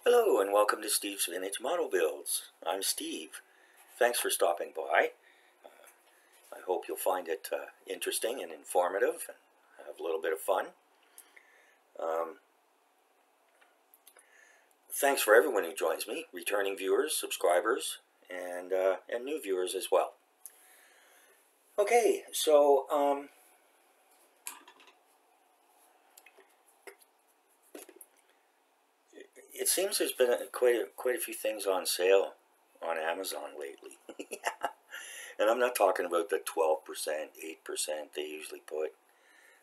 Hello and welcome to Steve's Vintage Model Builds. I'm Steve. Thanks for stopping by. I hope you'll find it interesting and informative and have a little bit of fun. Thanks for everyone who joins me, returning viewers, subscribers, and new viewers as well. Okay, so it seems there's been quite a few things on sale on Amazon lately. And I'm not talking about the 12%, 8% they usually put.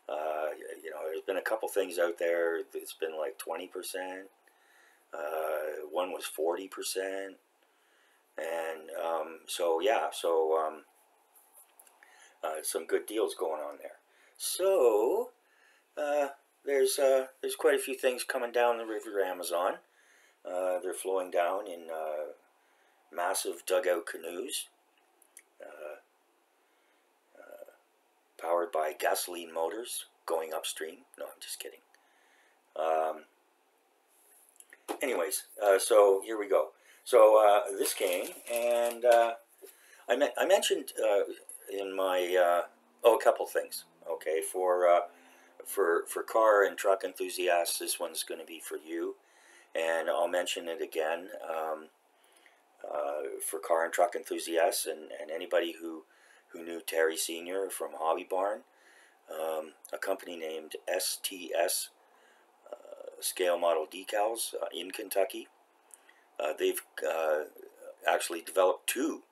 There's been a couple things out there. It's been like 20%. One was 40%. And some good deals going on there. So there's quite a few things coming down the river Amazon. They're flowing down in massive dugout canoes, powered by gasoline motors going upstream. No, I'm just kidding. So here we go. So this came, and I mentioned in my a couple things. Okay, for car and truck enthusiasts, this one's going to be for you, and I'll mention it again for car and truck enthusiasts and anybody who knew Terry Sr. from Hobby Barn, a company named STS Scale Model Decals in Kentucky. They've actually developed two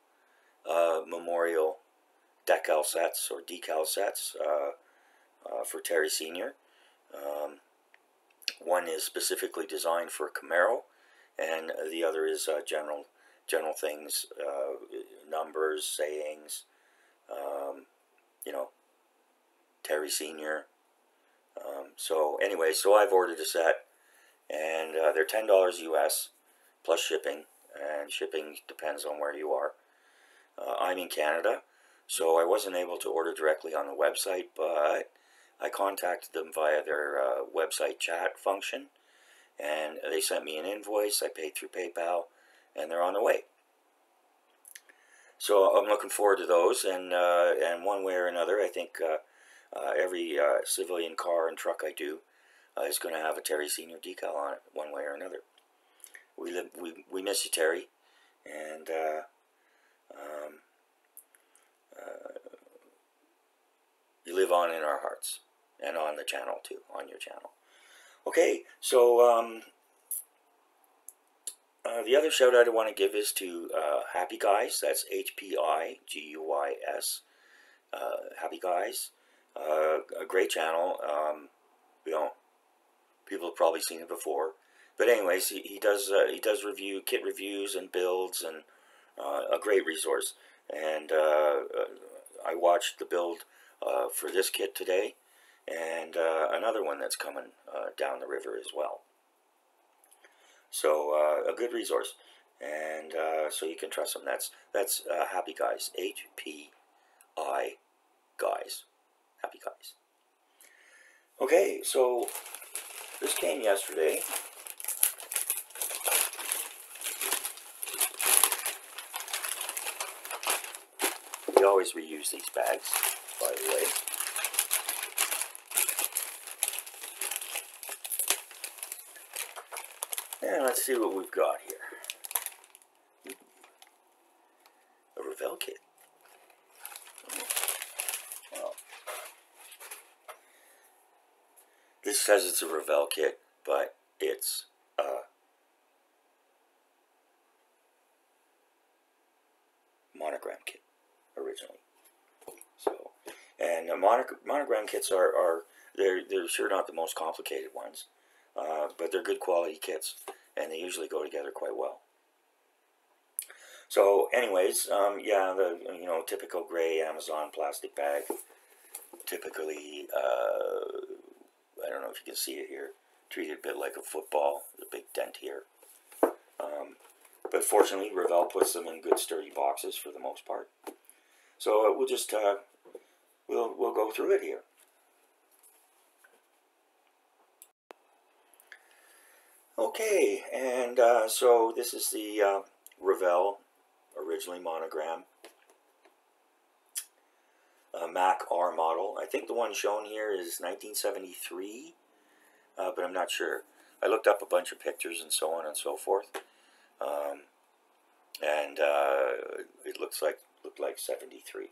memorial decal sets or decal sets for Terry Sr. One is specifically designed for Camaro, and the other is general things, numbers, sayings, Terry Sr. So I've ordered a set, and they're $10 US plus shipping, and shipping depends on where you are. I'm in Canada, so I wasn't able to order directly on the website, but I contacted them via their website chat function, and they sent me an invoice. I paid through PayPal, and they're on the way. So I'm looking forward to those, and one way or another, I think every civilian car and truck I do is going to have a Terry Sr. decal on it, one way or another. We miss you, Terry, and you live on in our hearts, and on the channel too, on your channel. Okay, so the other shout out I want to give is to Happy Guys. That's HPIGUYS. Happy Guys, a great channel. People have probably seen it before, but anyways, he does kit reviews and builds, and a great resource. And I watched the build for this kit today, and another one that's coming down the river as well. So a good resource, and so you can trust them. That's Happy Guys, HPI Guys, Happy Guys. Okay, so this came yesterday. We always reuse these bags, by the way. And let's see what we've got here. A Revell kit. Well, this says it's a Revell kit, but it's a Monogram kit originally. So, and Monogram kits they're sure not the most complicated ones, but they're good quality kits, and they usually go together quite well. So, anyways, yeah, the typical gray Amazon plastic bag. Typically, I don't know if you can see it here. Treated a bit like a football, a big dent here. But fortunately, Revell puts them in good sturdy boxes for the most part. So we'll just we'll go through it here. Okay, and so this is the Revell, originally Monogram, Mack R model. I think the one shown here is 1973, but I'm not sure. I looked up a bunch of pictures and so on and so forth, and it looked like 73.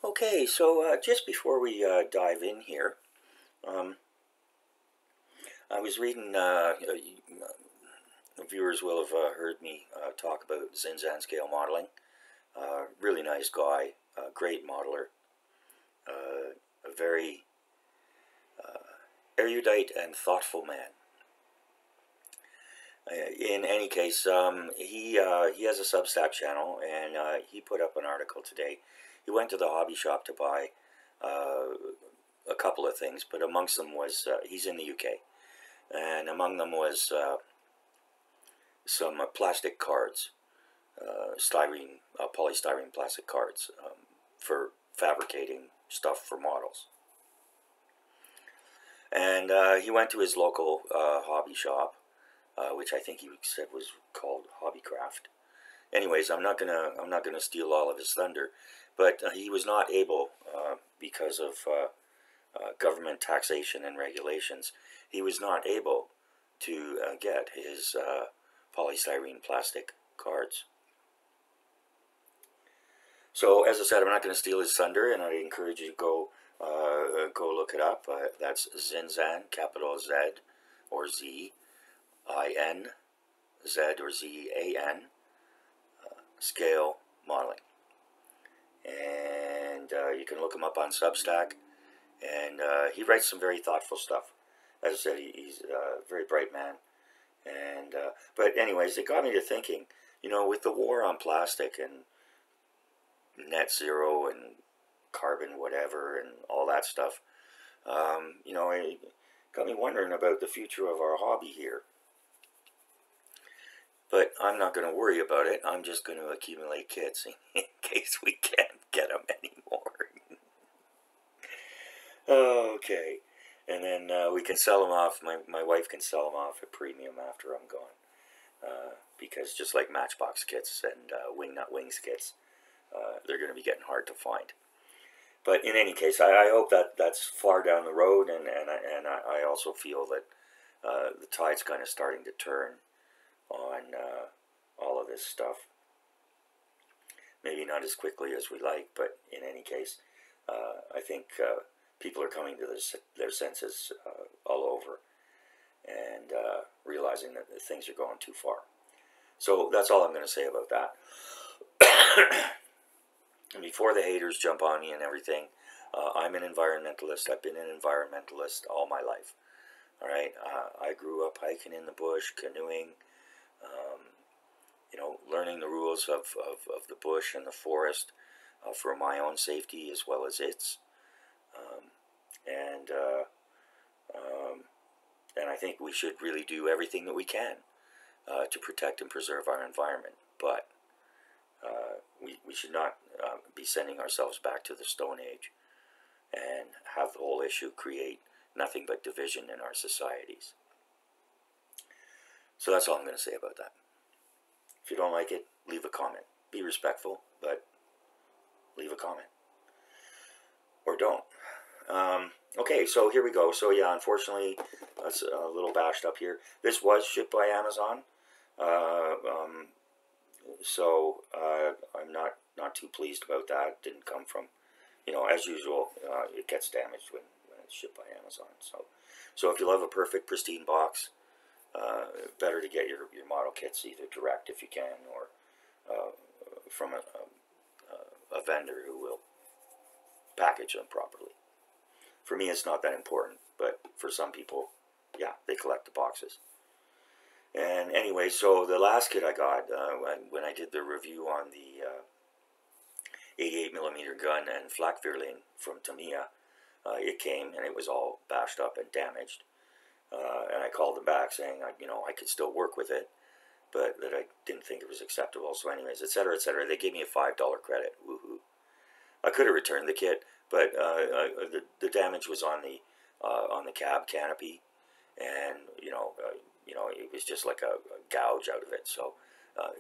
Okay, so just before we dive in here, I was reading, viewers will have heard me talk about Zinzan scale modeling. Really nice guy, great modeler, a very erudite and thoughtful man. In any case, he has a Substack channel, and he put up an article today. He went to the hobby shop to buy a couple of things, but amongst them was, he's in the UK, and among them was some plastic cards, polystyrene plastic cards for fabricating stuff for models. And he went to his local hobby shop, which I think he said was called Hobbycraft. Anyways, I'm not gonna steal all of his thunder, but he was not able, because of government taxation and regulations, he was not able to get his polystyrene plastic cards. So, as I said, I'm not going to steal his thunder, and I encourage you to go look it up. That's Zinzan, capital Z or Z, I-N, Z or Z-A-N, scale modeling. And you can look him up on Substack, and he writes some very thoughtful stuff. As I said, he's a very bright man. And but anyways, it got me to thinking, you know, with the war on plastic and net zero and carbon whatever and all that stuff, you know, it got me wondering about the future of our hobby here. But I'm not going to worry about it. I'm just going to accumulate kits in case we can't get them anymore. Okay. And then we can sell them off. My wife can sell them off at premium after I'm gone. Because just like Matchbox kits and Wingnut Wings kits, they're going to be getting hard to find. But in any case, I hope that that's far down the road, and I also feel that the tide's kind of starting to turn on all of this stuff. Maybe not as quickly as we like, but in any case, I think people are coming to their senses all over, and realizing that things are going too far. So that's all I'm going to say about that. And before the haters jump on me and everything, I'm an environmentalist. I've been an environmentalist all my life. All right, I grew up hiking in the bush, canoeing, you know, learning the rules of the bush and the forest for my own safety as well as its. And I think we should really do everything that we can to protect and preserve our environment. But we should not be sending ourselves back to the Stone Age and have the whole issue create nothing but division in our societies. So that's all I'm going to say about that. If you don't like it, leave a comment. Be respectful, but leave a comment. Or don't. Okay, so here we go. So yeah, unfortunately, that's a little bashed up here. This was shipped by Amazon. So I'm not too pleased about that. It didn't come from, you know, as usual, it gets damaged when it's shipped by Amazon. So if you love a perfect, pristine box, better to get your model kits either direct if you can, or from a vendor who will package them properly. For me, it's not that important, but for some people, yeah, they collect the boxes. And anyway, so the last kit I got, when I did the review on the 88mm gun and flak Virling from Tamiya, it came and it was all bashed up and damaged. And I called them back saying, you know, I could still work with it, but that I didn't think it was acceptable. So anyways, etc., etc. They gave me a $5 credit. Woohoo. I could have returned the kit, but the damage was on the cab canopy, and it was just like a gouge out of it. So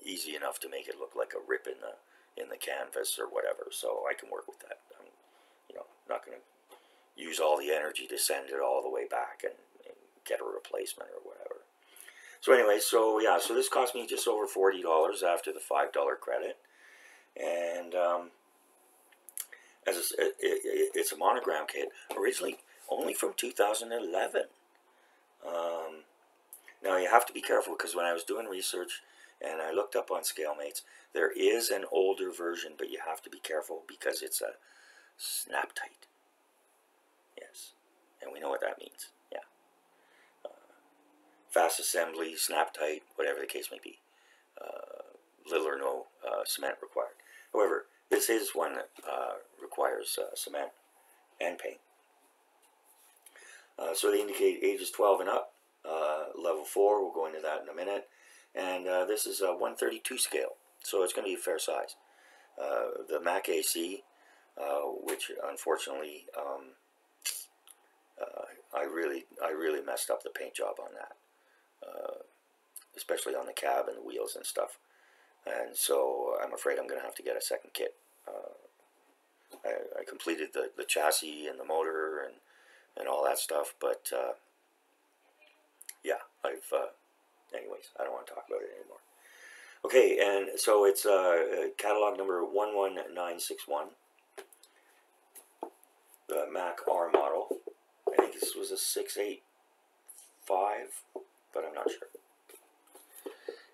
easy enough to make it look like a rip in the canvas or whatever. So I can work with that. I'm not going to use all the energy to send it all the way back and get a replacement or whatever. So anyway, so yeah, so this cost me just over $40 after the $5 credit, and it's a Monogram kit, originally only from 2011. Now you have to be careful, because when I was doing research and I looked up on ScaleMates, there is an older version, but you have to be careful because it's a snap tight. Yes, and we know what that means. Yeah, fast assembly, snap tight, whatever the case may be. Little or no cement required. However, this is one that requires cement and paint. So they indicate ages 12 and up. Level 4, we'll go into that in a minute. And this is a 132 scale, so it's going to be a fair size. The Mack AC, which unfortunately I really messed up the paint job on that, especially on the cab and the wheels and stuff. And so I'm afraid I'm going to have to get a second kit. I completed the chassis and the motor and all that stuff, but yeah, anyways, I don't want to talk about it anymore. Okay, and so it's catalog number 11961, the Mack R model. I think this was a 685, but I'm not sure.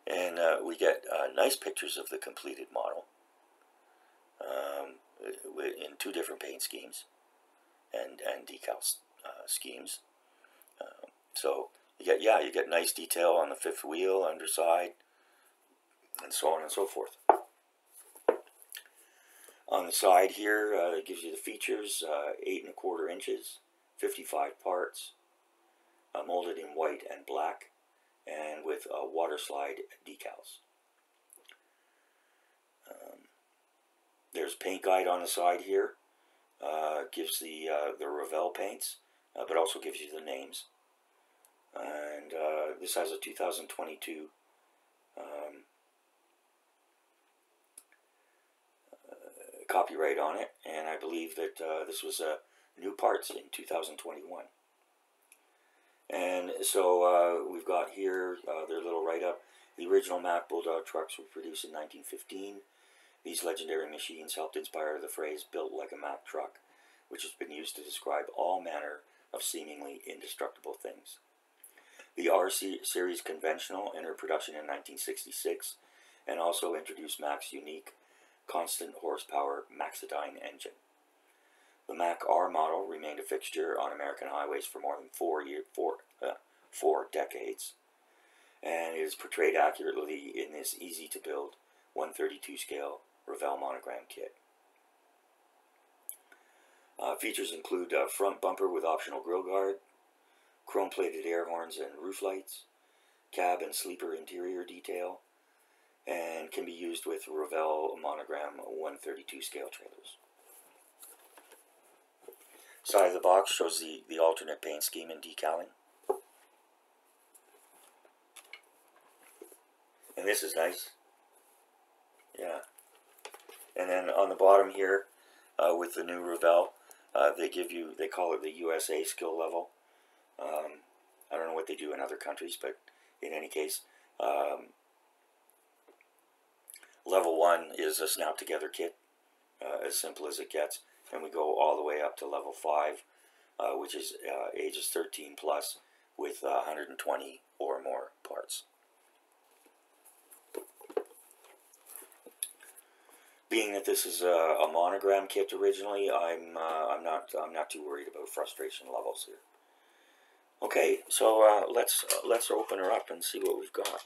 And we get nice pictures of the completed model in 2 different paint schemes and decal schemes. So you get nice detail on the 5th wheel, underside, and so on and so forth. On the side here, it gives you the features: 8 1/4 inches, 55 parts, molded in white and black, and with water slide decals. There's paint guide on the side here. Gives the Revell paints, but also gives you the names. And this has a 2022 copyright on it, and I believe that this was new parts in 2021. And so we've got here their little write-up. The original Mack Bulldog trucks were produced in 1915. These legendary machines helped inspire the phrase "built like a Mack truck," which has been used to describe all manner of seemingly indestructible things. The R Series Conventional entered production in 1966 and also introduced Mack's unique constant horsepower Maxidine engine. The Mack R model remained a fixture on American highways for more than 4 decades, and it is portrayed accurately in this easy-to-build 132 scale Revell Monogram kit. Features include a front bumper with optional grille guard, chrome-plated air horns and roof lights, cab and sleeper interior detail, and can be used with Revell Monogram 132 scale trailers. Side of the box shows the alternate paint scheme and decaling. And this is nice. Yeah. And then on the bottom here, with the new Revell, they call it the USA skill level. I don't know what they do in other countries, but in any case, level 1 is a snap together kit, as simple as it gets, and we go all the way up to level 5, which is ages 13 plus, with 120 or more parts. Being that this is a Monogram kit originally, I'm not too worried about frustration levels here. Okay, so let's open her up and see what we've got.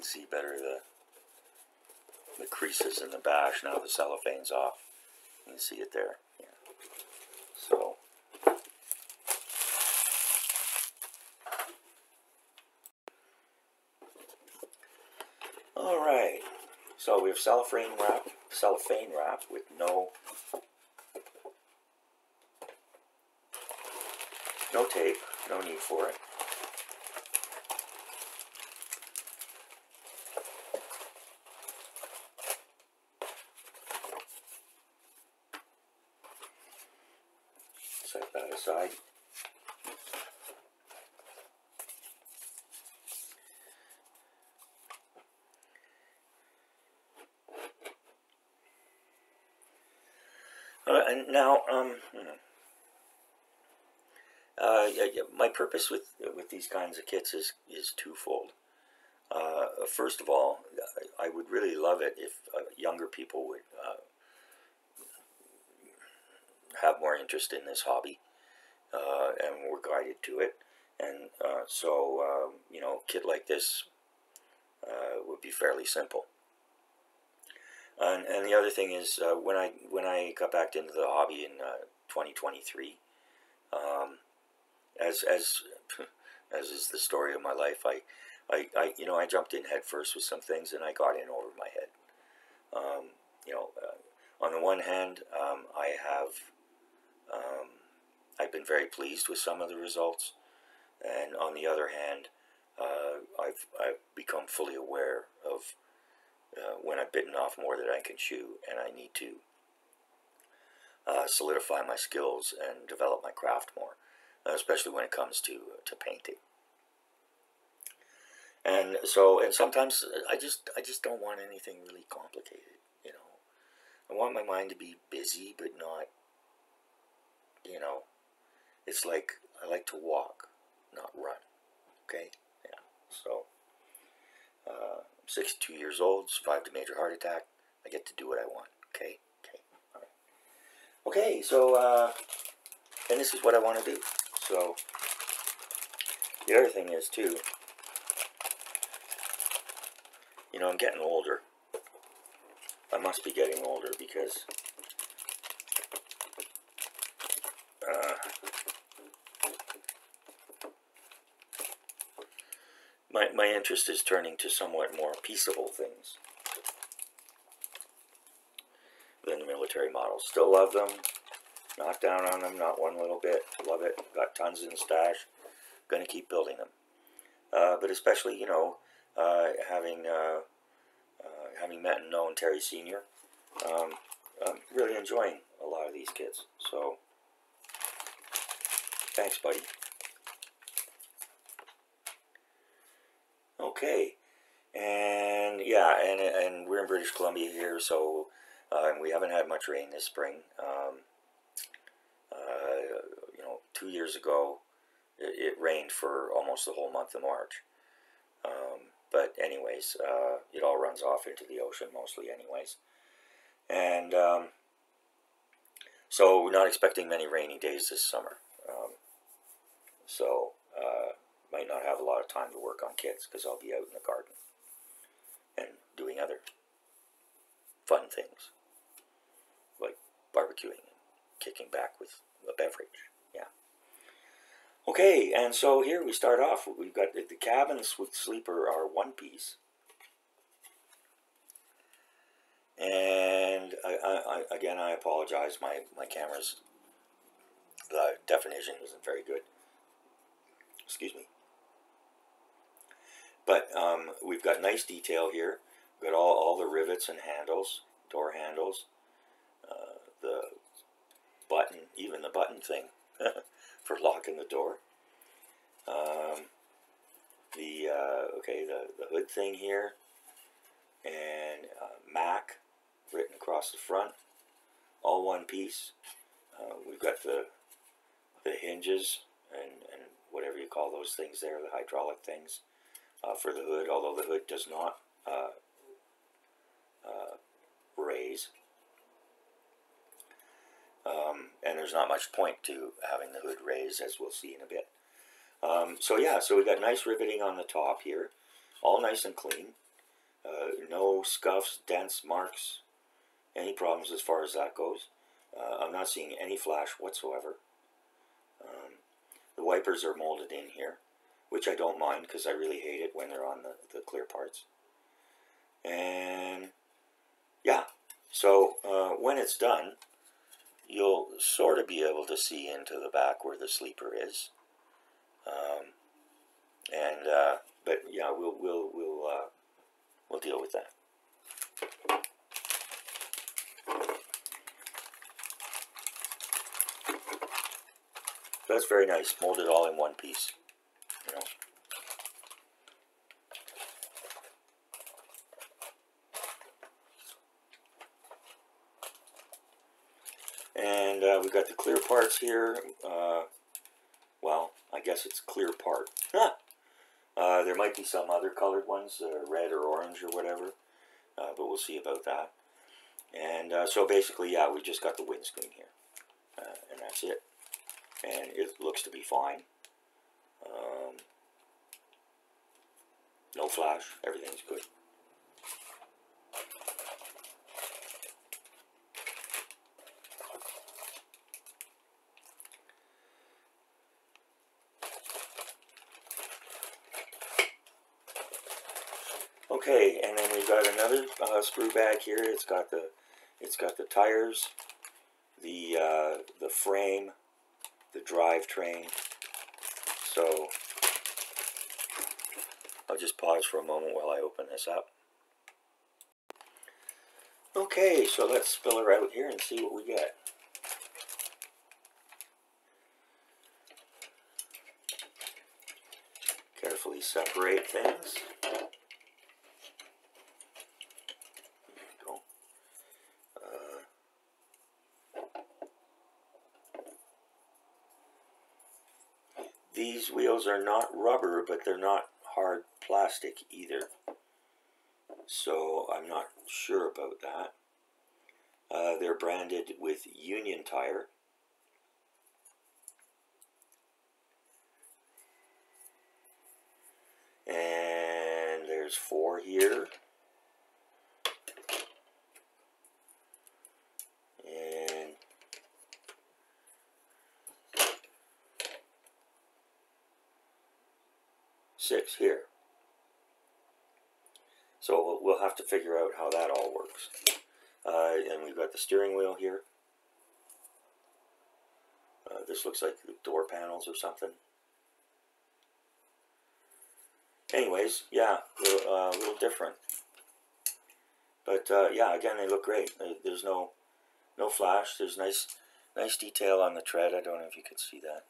see better the creases in the bash now the cellophane's off. You can see it there. Yeah. So all right. So we have cellophane wrap with no tape, no need for it. Set that aside. And now, my purpose with these kinds of kits is twofold. First of all, I would really love it if younger people would have more interest in this hobby and were guided to it. And so, you know, a kit like this would be fairly simple. And the other thing is, when I got back into the hobby in 2023, as is the story of my life, you know, I jumped in head first with some things, and I got in over my head. You know, on the one hand, I've been very pleased with some of the results, and on the other hand, I've become fully aware of when I've bitten off more than I can chew, and I need to solidify my skills and develop my craft more, especially when it comes to painting. And so, and sometimes I just don't want anything really complicated. You know, I want my mind to be busy, but not. You know, it's like I like to walk, not run. Okay, yeah. So, 62 years old, survived a major heart attack. I get to do what I want. Okay, all right. Okay, so and this is what I want to do. So the other thing is too, you know, I'm getting older. I must be getting older because my interest is turning to somewhat more peaceable things than the military models. Still love them. Not down on them, not one little bit. Love it. Got tons in the stash. Gonna keep building them. But especially, you know, having met and known Terry Sr., I'm really enjoying a lot of these kits. So, thanks, buddy. Okay, and yeah, and we're in British Columbia here, so we haven't had much rain this spring. You know, 2 years ago, it rained for almost the whole month of March. But anyways, it all runs off into the ocean mostly anyways. And so we're not expecting many rainy days this summer. So might not have a lot of time to work on kits because I'll be out in the garden and doing other fun things like barbecuing and kicking back with a beverage. Yeah. Okay, and so here we start off. We've got the cabins with sleeper are one piece. And again, I apologize. My camera's definition isn't very good. Excuse me. But we've got nice detail here. We've got all the rivets and handles, door handles, the button, even the button thing for locking the door. The hood thing here, and Mack written across the front, all one piece. We've got the hinges and whatever you call those things there, the hydraulic things for the hood, although the hood does not raise. And there's not much point to having the hood raised, as we'll see in a bit. So yeah, so we've got nice riveting on the top here, all nice and clean. No scuffs, dents, marks, any problems as far as that goes. I'm not seeing any flash whatsoever. The wipers are molded in here, which I don't mind because I really hate it when they're on the clear parts. And yeah, so when it's done, you'll sort of be able to see into the back where the sleeper is. But yeah, we'll deal with that. That's very nice, molded all in one piece, you know. And we've got the clear parts here. Well, I guess it's clear part. There might be some other colored ones, red or orange or whatever, but we'll see about that. And so basically, yeah, we just got the windscreen here, and that's it. And it looks to be fine. No flash, everything's good. Okay, and then we've got another sprue bag here. It's got the tires, the frame, the drivetrain. So I'll just pause for a moment while I open this up. Okay, so let's spill her out here and see what we get. Carefully separate things. These wheels are not rubber, but they're not hard plastic either. So I'm not sure about that. They're branded with Union Tire. And there's 4 here. And 6 here. So we'll have to figure out how that all works. And we've got the steering wheel here. This looks like door panels or something. Anyways, yeah, a little different. But yeah, again, they look great. There's no flash. There's nice detail on the tread. I don't know if you can see that.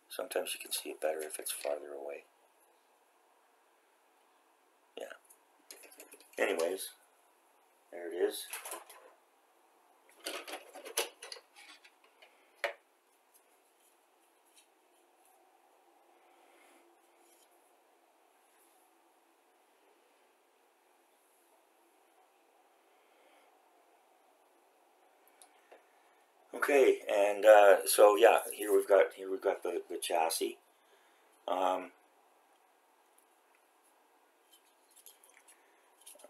Sometimes you can see it better if it's farther away. Yeah. Anyways, there it is. Okay, and so yeah, here we've got the chassis.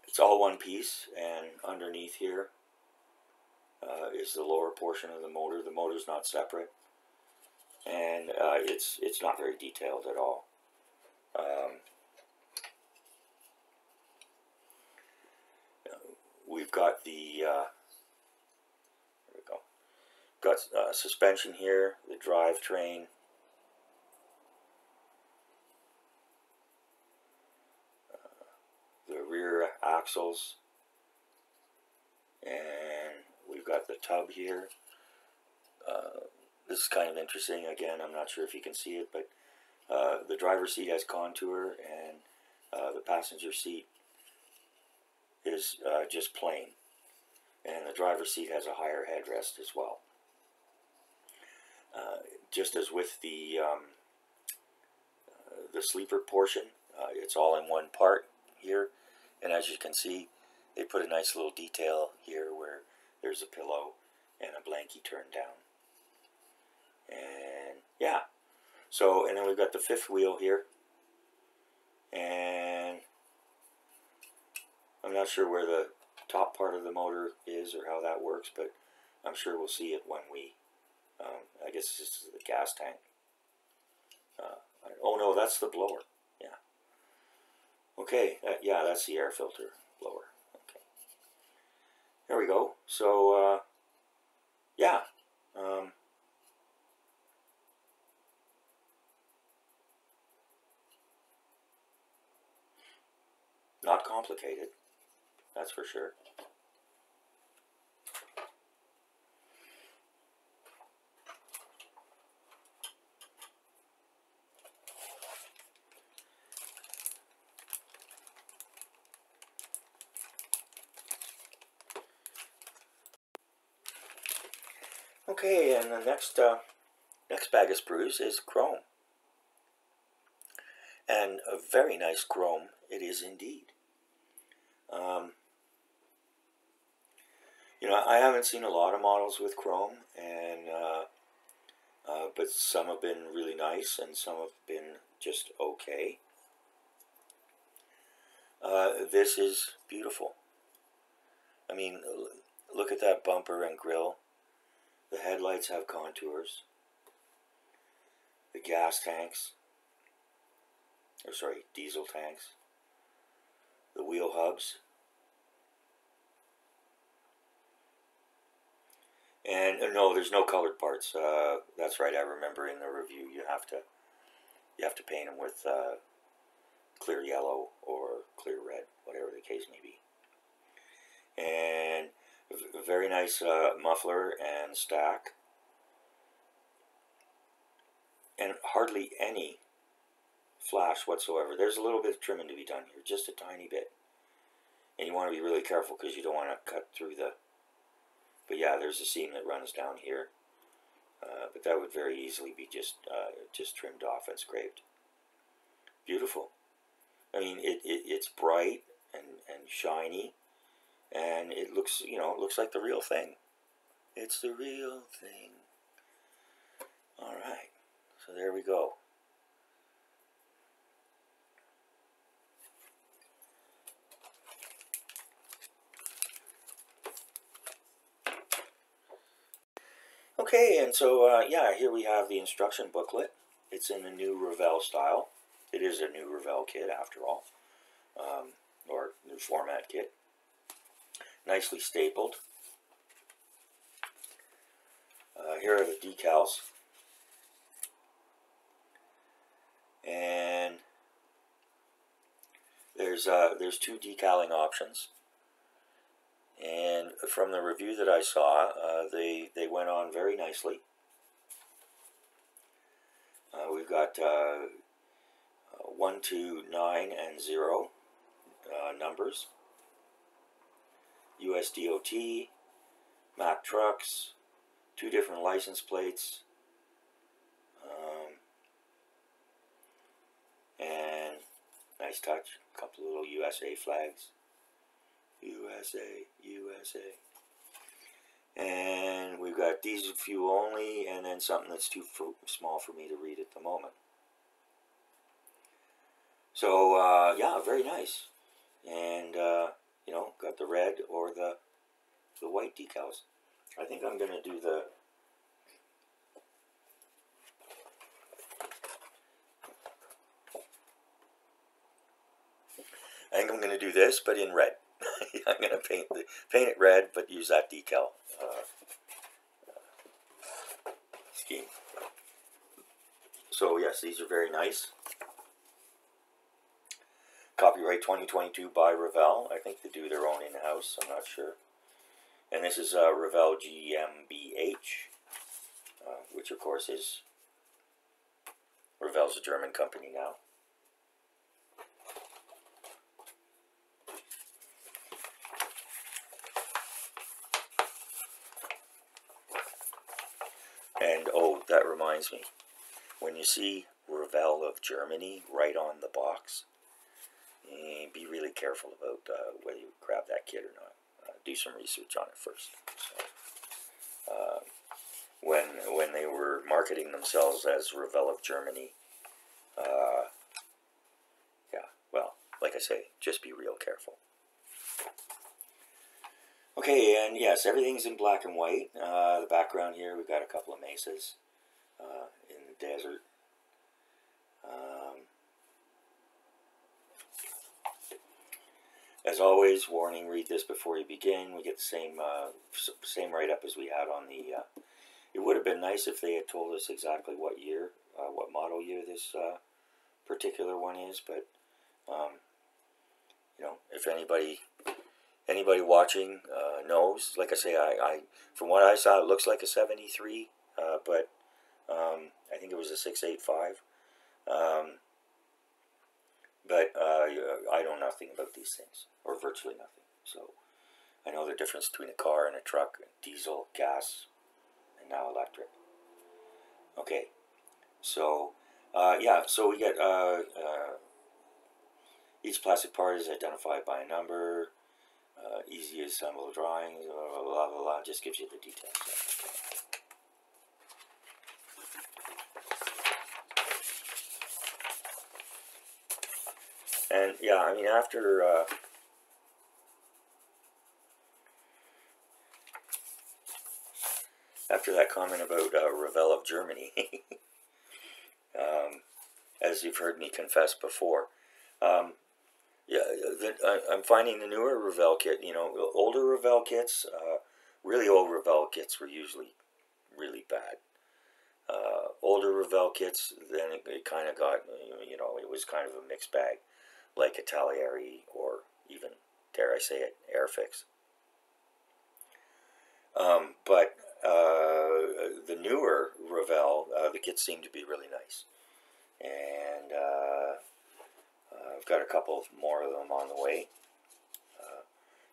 It's all one piece, and underneath here is the lower portion of the motor. The motor's not separate, and it's not very detailed at all. We've got the there we go. Got suspension here, the drivetrain. The rear axles, and we've got the tub here. This is kind of interesting. Again, I'm not sure if you can see it, but the driver's seat has contour, and the passenger seat is just plain, and the driver's seat has a higher headrest as well. Just as with the sleeper portion, it's all in one part here, and as you can see, they put a nice little detail here where there's a pillow and a blankie turned down. And yeah, so, and then we've got the 5th wheel here, and not sure where the top part of the motor is or how that works, but I'm sure we'll see it when we, I guess this is the gas tank. Oh no, that's the blower. Yeah. Okay, yeah, that's the air filter blower. Okay. There we go. So, yeah. Not complicated, that's for sure. Okay, and the next bag of sprues is chrome. And a very nice chrome it is indeed. You know, I haven't seen a lot of models with chrome, and but some have been really nice and some have been just okay. This is beautiful. I mean, look at that bumper and grille. The headlights have contours. The gas tanks, or sorry, diesel tanks. The wheel hubs. And no, there's no colored parts. That's right. I remember in the review you have to paint them with clear yellow or clear red, whatever the case may be. And a very nice muffler and stack, and hardly any flash whatsoever. There's a little bit of trimming to be done here, just a tiny bit, and you want to be really careful because you don't want to cut through the. But yeah, there's a seam that runs down here, but that would very easily be just trimmed off and scraped. Beautiful. I mean, it's bright and shiny, and it looks, you know, it looks like the real thing. It's the real thing. All right, so there we go. Okay, and so, yeah, here we have the instruction booklet. It's in the new Revell style. It is a new Revell kit, after all, or new format kit. Nicely stapled. Here are the decals. And there's two decaling options. And from the review that I saw, they went on very nicely. We've got 1, 2, 9, and 0 numbers. USDOT, Mack trucks, 2 different license plates, and nice touch, a couple of little USA flags. USA, USA. And we've got diesel fuel only, and then something that's too small for me to read at the moment. So, yeah, very nice. And, you know, got the red or the white decals. I think I'm going to do the... I think I'm going to do this, but in red. I'm going to paint it red, but use that decal scheme. So yes, these are very nice. Copyright 2022 by Revell. I think they do their own in-house, I'm not sure. And this is Revell GmbH, which of course is Revell's a German company now. And oh, that reminds me, when you see Revell of Germany right on the box, be really careful about whether you grab that kit or not. Do some research on it first. So, when they were marketing themselves as Revell of Germany, yeah, well, like I say, just be real careful. Okay, and yes, everything's in black and white. The background here, we've got a couple of mesas in the desert. As always, warning, read this before you begin. We get the same write-up as we had on the... it would have been nice if they had told us exactly what year, what model year this particular one is, but, you know, if anybody watching knows, like I say, I from what I saw, it looks like a 73, but I think it was a 685. But I know nothing about these things, or virtually nothing. So I know the difference between a car and a truck, diesel, gas, and now electric. Okay, so yeah, so we get each plastic part is identified by a number. Easy to assemble drawings, blah, blah, blah, blah, just gives you the details. And yeah, I mean, after that comment about Revell of Germany, as you've heard me confess before, yeah, I'm finding the newer Revell kit, you know, older Revell kits, really old Revell kits were usually really bad. Older Revell kits, then it kind of got, you know, it was kind of a mixed bag, like a Talieri or even, dare I say it, Airfix. But the newer Revell, the kits seem to be really nice. And I've got a couple more of them on the way.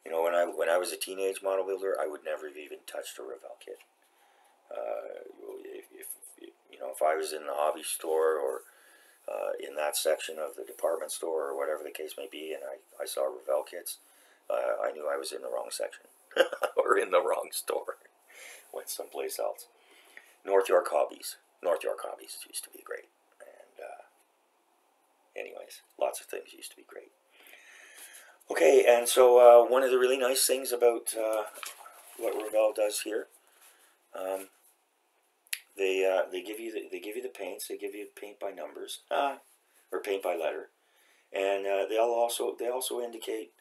You know, when I was a teenage model builder, I would never have even touched a Revell kit. If I was in the hobby store or in that section of the department store or whatever the case may be, and I saw Revell kits, I knew I was in the wrong section or in the wrong store. Went someplace else. North York Hobbies used to be great. And anyways, lots of things used to be great. Okay, and so one of the really nice things about what Revell does here, they give you the paints. They give you paint by numbers, or paint by letter, and they also indicate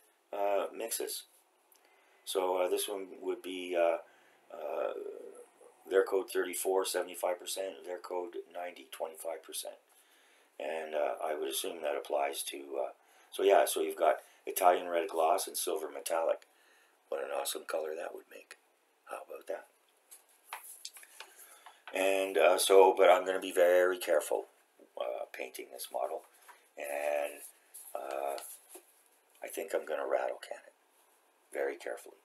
mixes. So this one would be their code 34, 75%, their code 90, 25%, and I would assume that applies to. So yeah, so you've got Italian red gloss and silver metallic. What an awesome color that would make. How about that? And but I'm going to be very careful painting this model, and I think I'm going to rattle can it very carefully.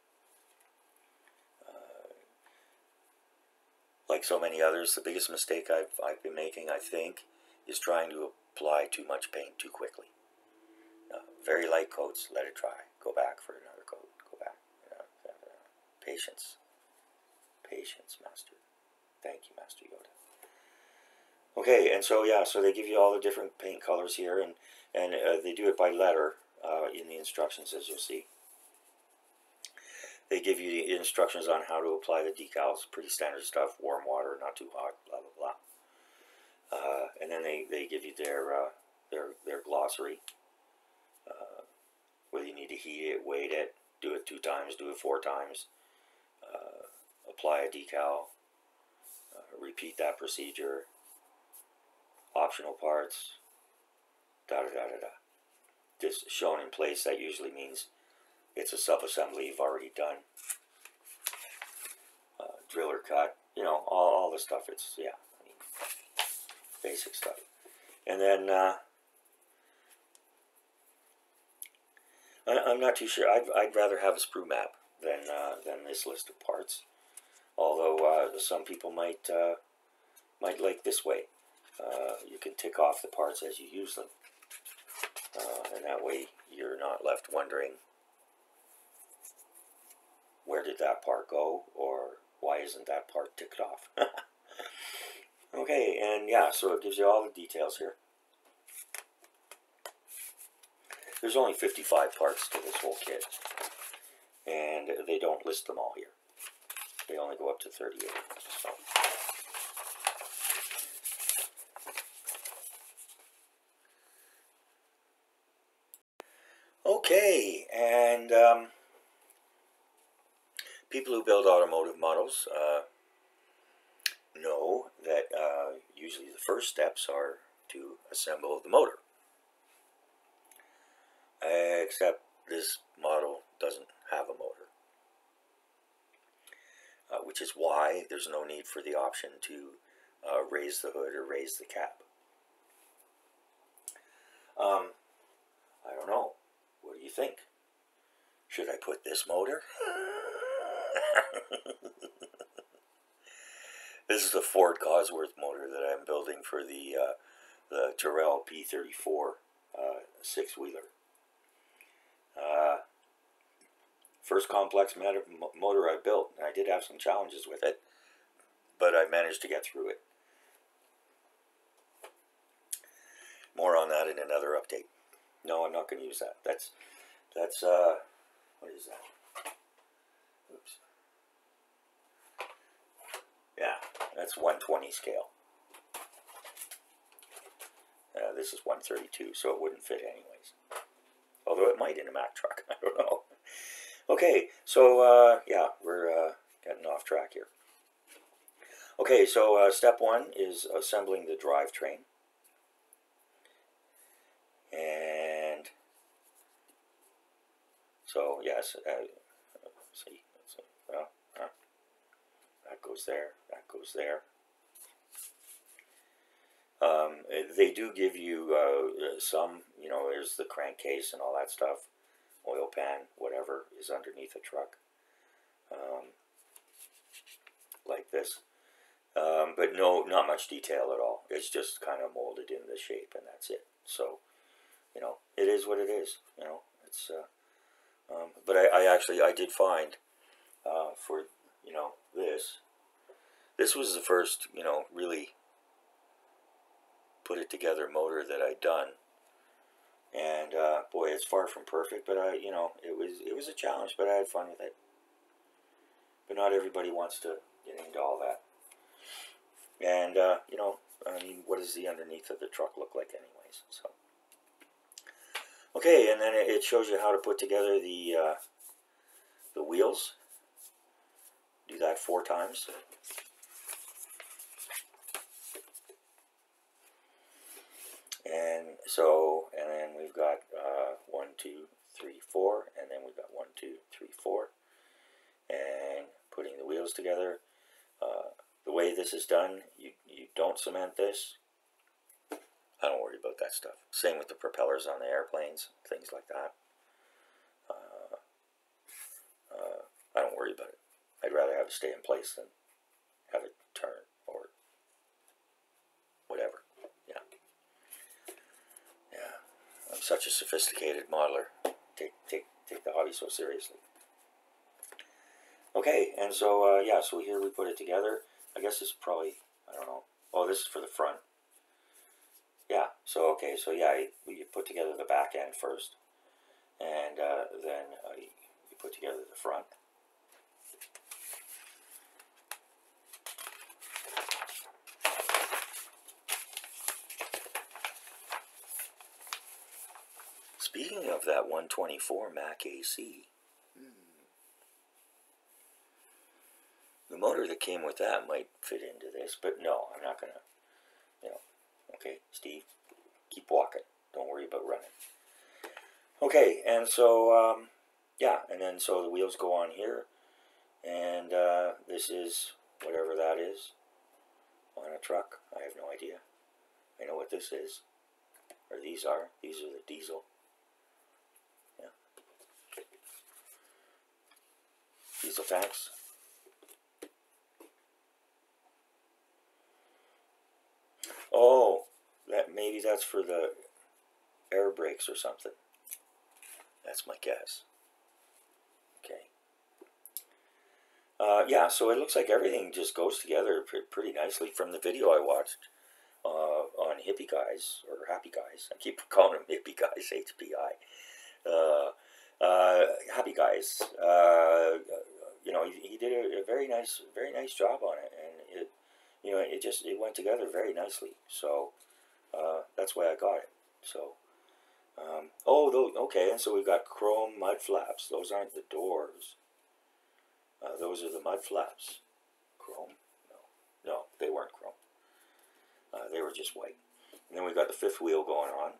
Like so many others, the biggest mistake I've been making, I think, is trying to apply too much paint too quickly. Very light coats, let it dry. Go back for another coat. Go back. Patience. Patience, Master. Thank you, Master Yoda. Okay, and so yeah, so they give you all the different paint colors here, and they do it by letter in the instructions, as you'll see. They give you the instructions on how to apply the decals, pretty standard stuff, warm water, not too hot, blah, blah, blah. And then they give you their glossary, whether you need to heat it, weight it, do it 2 times, do it 4 times, apply a decal, repeat that procedure, optional parts, da-da-da-da-da. This shown in place, that usually means it's a sub-assembly you've already done. Driller cut, you know, all the stuff. It's, yeah, I mean, basic stuff. And then, I'm not too sure. I'd rather have a sprue map than this list of parts. Although some people might like this way. You can tick off the parts as you use them, and that way you're not left wondering, where did that part go, or why isn't that part ticked off? Okay, and yeah, so it gives you all the details here. There's only 55 parts to this whole kit. and they don't list them all here. They only go up to 38. So. Okay, and people who build automotive models know that usually the first steps are to assemble the motor. Except this model doesn't have a motor, which is why there's no need for the option to raise the hood or raise the cap. I don't know. What do you think? Should I put this motor? This is the Ford Cosworth motor that I'm building for the Revell P34 six-wheeler. First complex motor I built, and I did have some challenges with it, but I managed to get through it. More on that in another update. No, I'm not going to use that. That's what is that? Oops. Yeah, that's 120 scale. This is 132, so it wouldn't fit anyways. Although it might in a Mack truck, I don't know. Okay, so yeah, we're getting off track here. Okay, so step one is assembling the drivetrain. And so, yes, see, well, that goes there, that goes there. They do give you some, you know, there's the crankcase and all that stuff, oil pan, whatever is underneath a truck, like this. But no, not much detail at all. It's just kind of molded in the shape, and that's it. So, you know, it is what it is. You know, it's. But I did find for, you know, this was the first, you know, really put it together motor that I'd done, and boy, it's far from perfect. But you know, it was a challenge, but I had fun with it. But not everybody wants to get into all that. And you know, I mean, what does the underneath of the truck look like, anyways? So. Okay, and then it shows you how to put together the wheels. Do that 4 times. And so, and then we've got 1, 2, 3, 4, and then we've got 1, 2, 3, 4, and putting the wheels together. The way this is done, you don't cement this. I don't worry about that stuff. Same with the propellers on the airplanes, things like that. I don't worry about it. I'd rather have it stay in place than have it turn or whatever. Yeah. Yeah. I'm such a sophisticated modeler. Take the hobby so seriously. Okay, and so yeah, so here we put it together. I guess this is probably, I don't know. Oh, this is for the front. Yeah, so okay, so yeah, you put together the back end first, and then you put together the front. Speaking of that 124 Mack AC, the motor that came with that might fit into this, but no, I'm not gonna, you know. Okay, Steve, keep walking. Don't worry about running. Okay, and so, yeah, and then so the wheels go on here, and this is whatever that is on a truck. I have no idea. I know what this is, or these are. These are the diesel. Yeah. Diesel tanks. Oh, maybe that's for the air brakes or something. That's my guess. Okay. Yeah, so it looks like everything just goes together pretty nicely from the video I watched on Hippie Guys, or Happy Guys. I keep calling them Hippie Guys, HPI. Happy guys. You know, he did a very nice job on it, and it went together very nicely. So that's why I got it. So okay, and so we've got chrome mud flaps. Those aren't the doors. Those are the mud flaps. Chrome? No, they weren't chrome. They were just white. And then we've got the fifth wheel going on,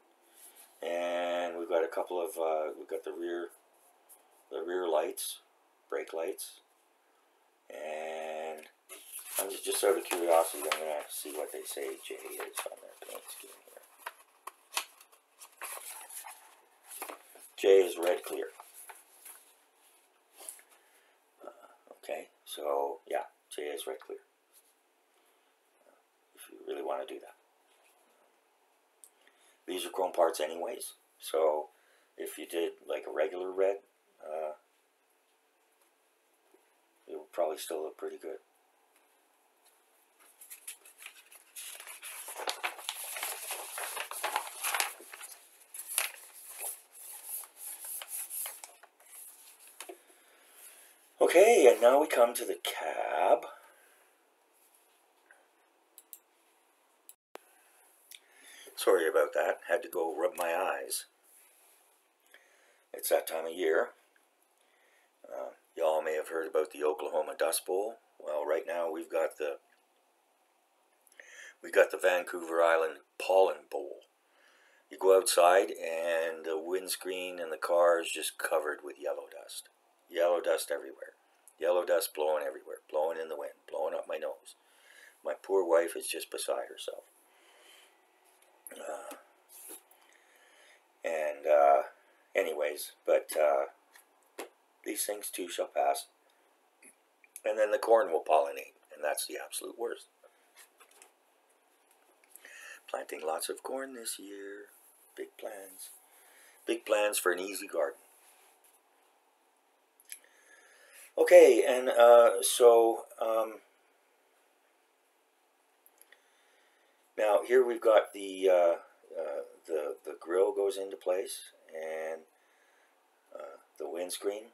and we've got a couple of we've got the rear lights, brake lights, and I'm just out of curiosity, I'm gonna see what they say J is on their paint scheme here. J is red clear. Okay, so yeah, J is red clear. If you really want to do that. These are chrome parts anyways, so if you did like a regular red, it would probably still look pretty good. Okay, and now we come to the cab. Sorry about that. Had to go rub my eyes. It's that time of year. Y'all may have heard about the Oklahoma Dust Bowl. Well, right now we've got the Vancouver Island Pollen Bowl. You go outside and the windscreen in the car is just covered with yellow dust. Yellow dust everywhere. Yellow dust blowing everywhere. Blowing in the wind. Blowing up my nose. My poor wife is just beside herself. Anyways, but these things too shall pass. And then the corn will pollinate, and that's the absolute worst. Planting lots of corn this year. Big plans. Big plans for an easy garden. Okay, and now here we've got the grill goes into place, and the windscreen.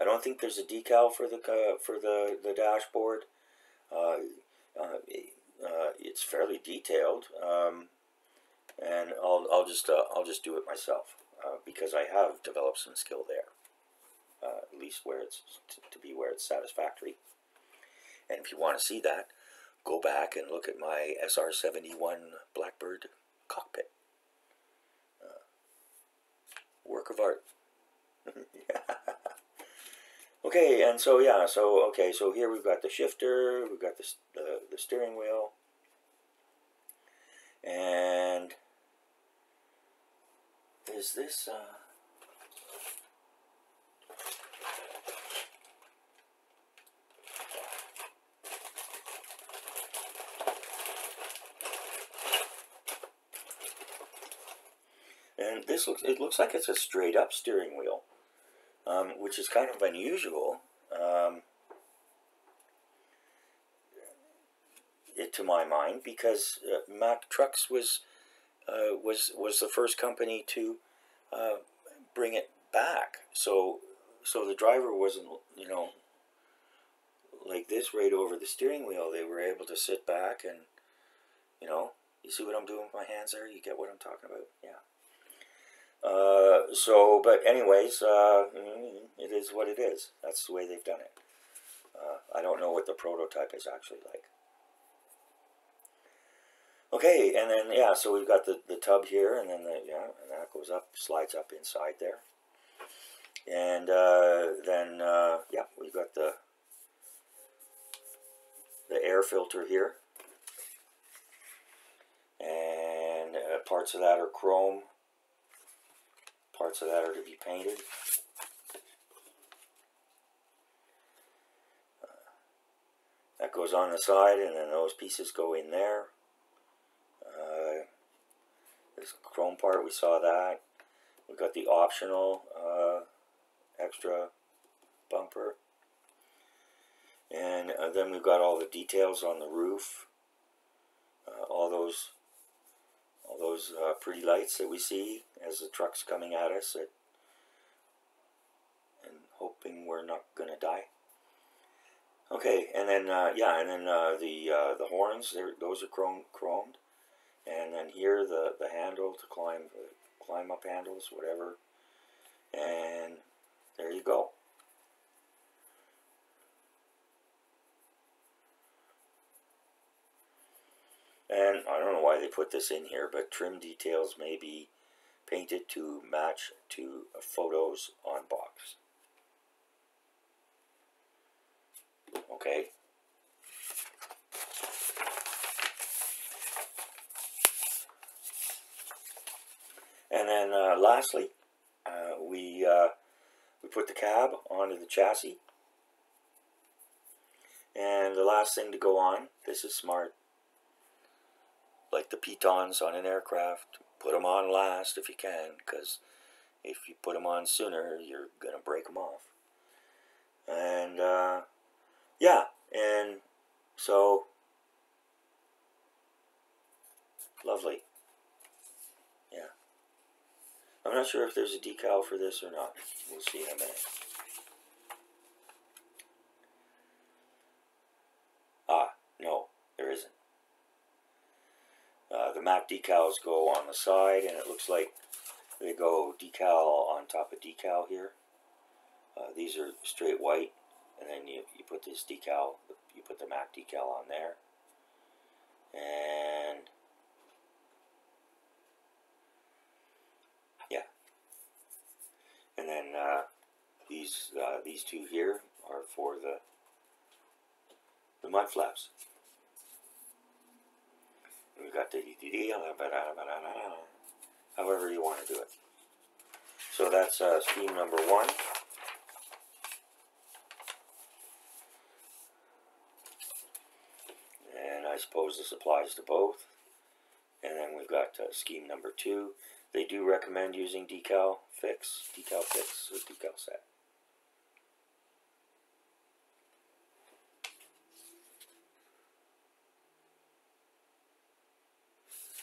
I don't think there's a decal for the dashboard. It's fairly detailed, and I'll just do it myself because I have developed some skill there. At least where it's to be where it's satisfactory. And if you want to see that, go back and look at my SR-71 Blackbird cockpit. Work of art. Okay, and so yeah, so here we've got the shifter, we've got the steering wheel, and is this and it looks like it's a straight up steering wheel, which is kind of unusual, to my mind, because Mack Trucks was the first company to bring it back. So the driver wasn't, like this right over the steering wheel. They were able to sit back and, you see what I'm doing with my hands there? You get what I'm talking about? Yeah. But anyways, it is what it is. That's the way they've done it. I don't know what the prototype is actually like. Okay, and then, yeah, so we've got the tub here, and then, and that goes up, slides up inside there. And then, yeah, we've got the air filter here. And parts of that are chrome. Parts of that are to be painted. That goes on the side, and then those pieces go in there. This chrome part, we saw that. We've got the optional extra bumper. And then we've got all the details on the roof. All those pretty lights that we see, as the truck's coming at us, and hoping we're not gonna die. Okay, and then the horns, those are chromed, and then here the handle to climb up handles, whatever, and there you go. And I don't know why they put this in here, but trim details may be painted to match to photos on box. Okay. And then lastly, we put the cab onto the chassis. And the last thing to go on, this is smart, like the pitons on an aircraft, put them on last if you can, because if you put them on sooner, you're going to break them off. And yeah, and so lovely. Yeah. I'm not sure if there's a decal for this or not. We'll see in a minute. Ah, no, there isn't. The Mack decals go on the side, and it looks like they go decal on top of decal here. These are straight white, and then you put this decal, you put the Mack decal on there. And yeah. And then these two here are for the mud flaps. We've got the however you want to do it. So that's scheme number 1. And I suppose this applies to both. And then we've got scheme number 2. They do recommend using decal fix or decal set.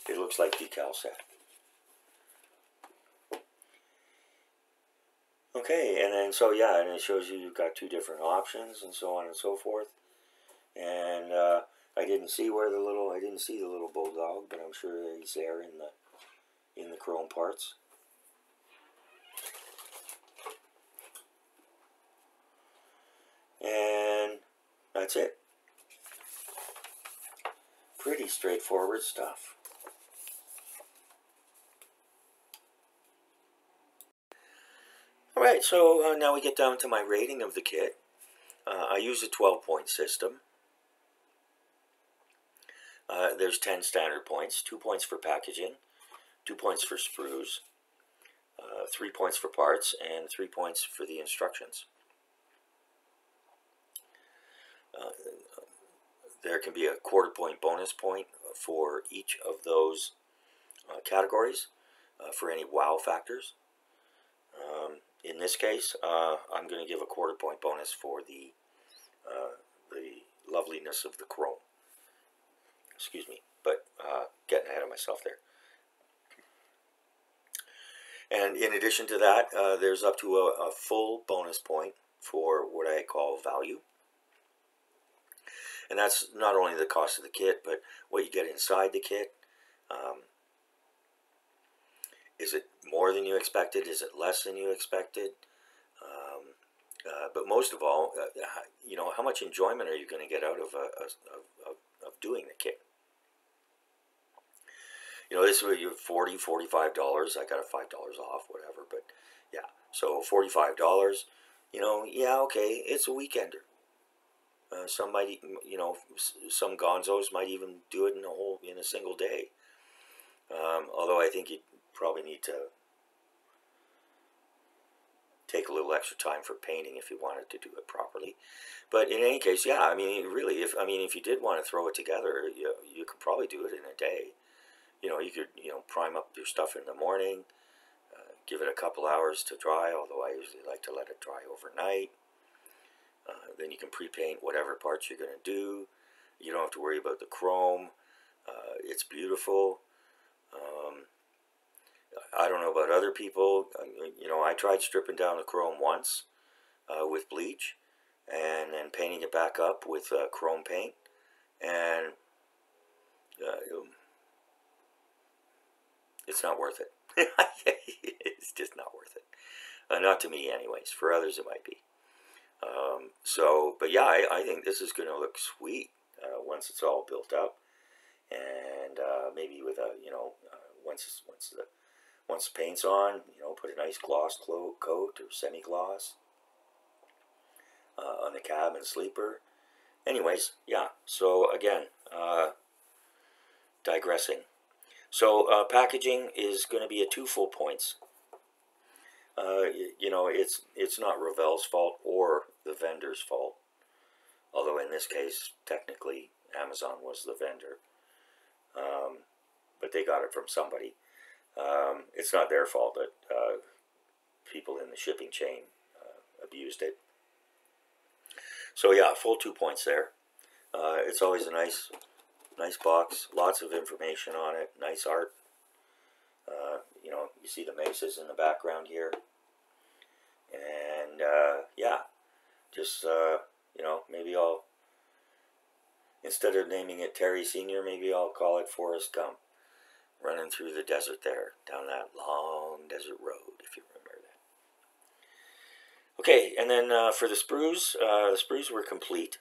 It looks like decal set. Okay, and then so yeah, and it shows you've got 2 different options and so on and so forth. And I didn't see the little bulldog, but I'm sure he's there in the chrome parts. And that's it. Pretty straightforward stuff. Alright, so now we get down to my rating of the kit. I use a 12-point system. There's 10 standard points, 2 points for packaging, 2 points for sprues, 3 points for parts, and 3 points for the instructions. There can be a quarter-point bonus point for each of those categories for any wow factors. In this case, I'm going to give a quarter-point bonus for the loveliness of the chrome. Excuse me, but getting ahead of myself there. And in addition to that, there's up to a full bonus point for what I call value. And that's not only the cost of the kit, but what you get inside the kit. Is it more than you expected? Is it less than you expected? But most of all, you know, how much enjoyment are you going to get out of doing the kit? You know, this was $40, $45. I got a $5 off, whatever. But yeah, so $45. You know, yeah, okay, it's a weekender. Some might, you know, some gonzos might even do it in a single day. Although I think you probably need to take a little extra time for painting if you wanted to do it properly. But in any case, yeah, I mean, really, if you did want to throw it together, you could probably do it in a day. You know, you could, you know, prime up your stuff in the morning, give it a couple hours to dry, although I usually like to let it dry overnight. Then you can pre-paint whatever parts you're going to do. You don't have to worry about the chrome. It's beautiful. I don't know about other people. You know, I tried stripping down the chrome once with bleach, and then painting it back up with chrome paint, and it's not worth it. It's just not worth it. Not to me, anyways. For others, it might be. But yeah, I think this is going to look sweet once it's all built up, and maybe with a, you know, once the paint's on, you know, put a nice gloss coat or semi-gloss on the cab and sleeper. Anyways, yeah. So again, digressing. So packaging is going to be a 2 full points. You know, it's not Revell's fault or the vendor's fault. Although in this case, technically, Amazon was the vendor. But they got it from somebody. It's not their fault that people in the shipping chain abused it. So yeah, full 2 points there. It's always a nice box. Lots of information on it. Nice art. You know, you see the mesas in the background here. And yeah, just you know, maybe I'll, instead of naming it Terry Senior, maybe I'll call it Forrest Gump, running through the desert there, down that long desert road, if you remember that. Okay, and then for the sprues were complete,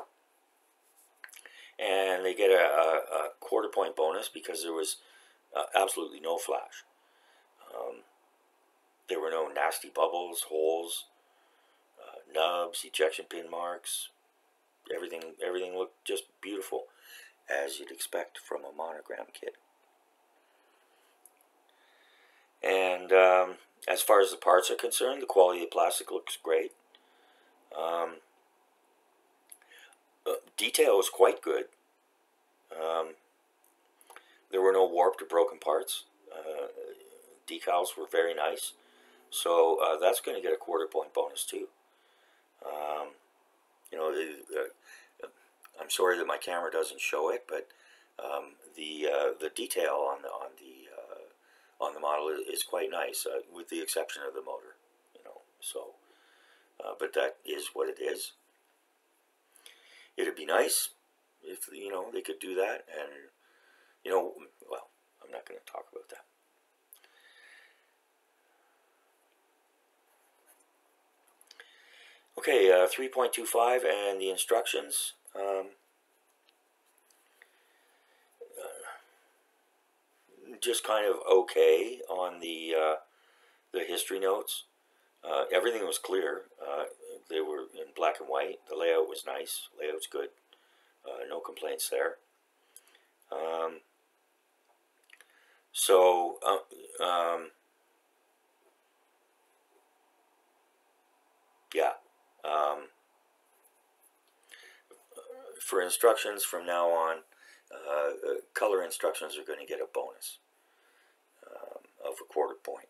and they get a quarter point bonus because there was absolutely no flash. There were no nasty bubbles, holes, nubs, ejection pin marks. Everything looked just beautiful, as you'd expect from a Monogram kit. And as far as the parts are concerned, the quality of the plastic looks great. Detail is quite good. There were no warped or broken parts. Decals were very nice. So that's going to get a quarter point bonus too. You know, I'm sorry that my camera doesn't show it, but the detail on the model is quite nice, with the exception of the motor. You know, so but that is what it is. It'd be nice if, you know, they could do that, and, you know, well, I'm not going to talk about that. Okay, 3.25 and the instructions. Just kind of okay on the history notes. Everything was clear. They were in black and white. The layout was nice. Layout's good. No complaints there. Yeah. For instructions from now on, color instructions are going to get a bonus of a quarter point.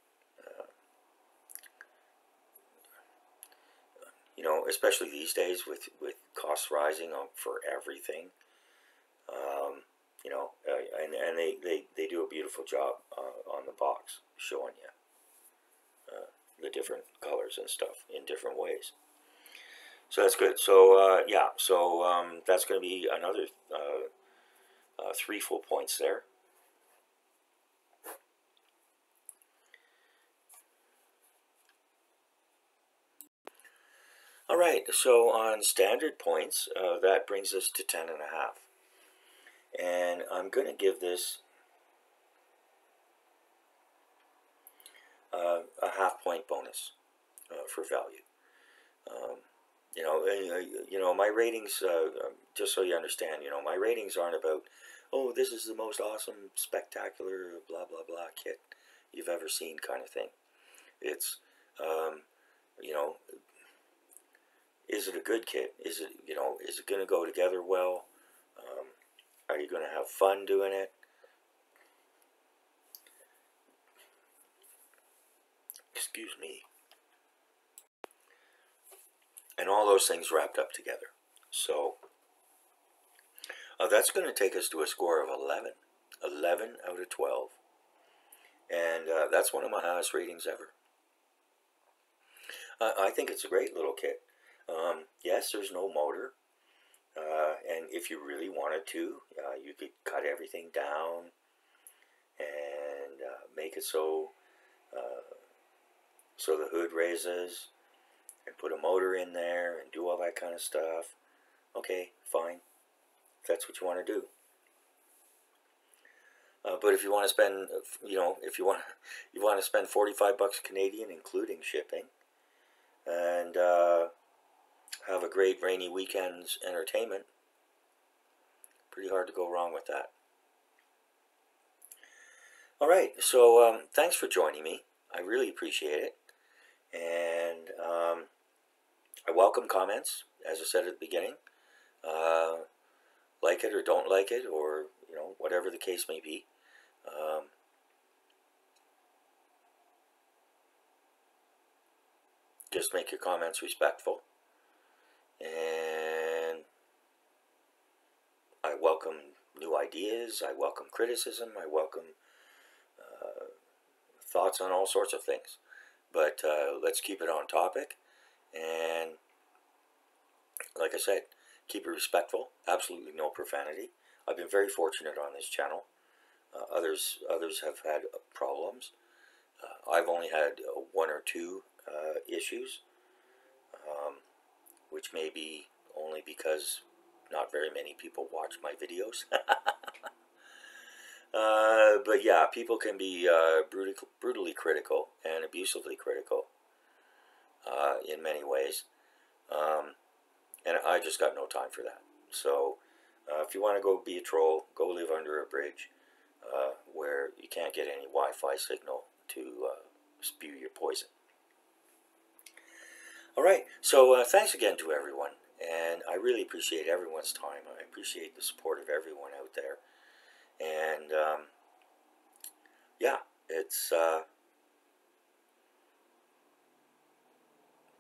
You know, especially these days with costs rising for everything. You know, and they do a beautiful job on the box, showing you the different colors and stuff in different ways. So that's good. So yeah, so that's going to be another 3 full points there. All right, so on standard points, that brings us to 10.5. And I'm going to give this a half-point bonus for value. You know, my ratings, just so you understand, you know, my ratings aren't about, oh, this is the most awesome, spectacular, blah, blah, blah kit you've ever seen kind of thing. It's, you know, is it a good kit? Is it, you know, is it going to go together well? Are you going to have fun doing it? Excuse me. And all those things wrapped up together. So that's going to take us to a score of 11. 11 out of 12. and that's one of my highest ratings ever. I think it's a great little kit. Yes, there's no motor, and if you really wanted to, you could cut everything down and make it so so the hood raises, and put a motor in there and do all that kind of stuff. Okay, fine, if that's what you want to do. But if you want to spend, if you want to spend 45 bucks Canadian, including shipping, and have a great rainy weekend's entertainment, pretty hard to go wrong with that. All right, so thanks for joining me. I really appreciate it, and I welcome comments, as I said at the beginning. Like it or don't like it, or whatever the case may be. Just make your comments respectful, and I welcome new ideas, I welcome criticism, I welcome thoughts on all sorts of things. But let's keep it on topic, and like I said, keep it respectful, absolutely no profanity. I've been very fortunate on this channel. Others have had problems. I've only had one or two issues, which may be only because not very many people watch my videos. But yeah, people can be brutally critical and abusively critical in many ways, and I just got no time for that. So if you want to go be a troll, go live under a bridge where you can't get any Wi-Fi signal to spew your poison. Alright, so thanks again to everyone, and I really appreciate everyone's time. I appreciate the support of everyone out there, and yeah, it's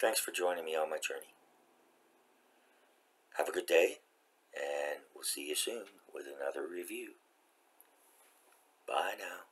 thanks for joining me on my journey. Have a good day, and we'll see you soon with another review. Bye now.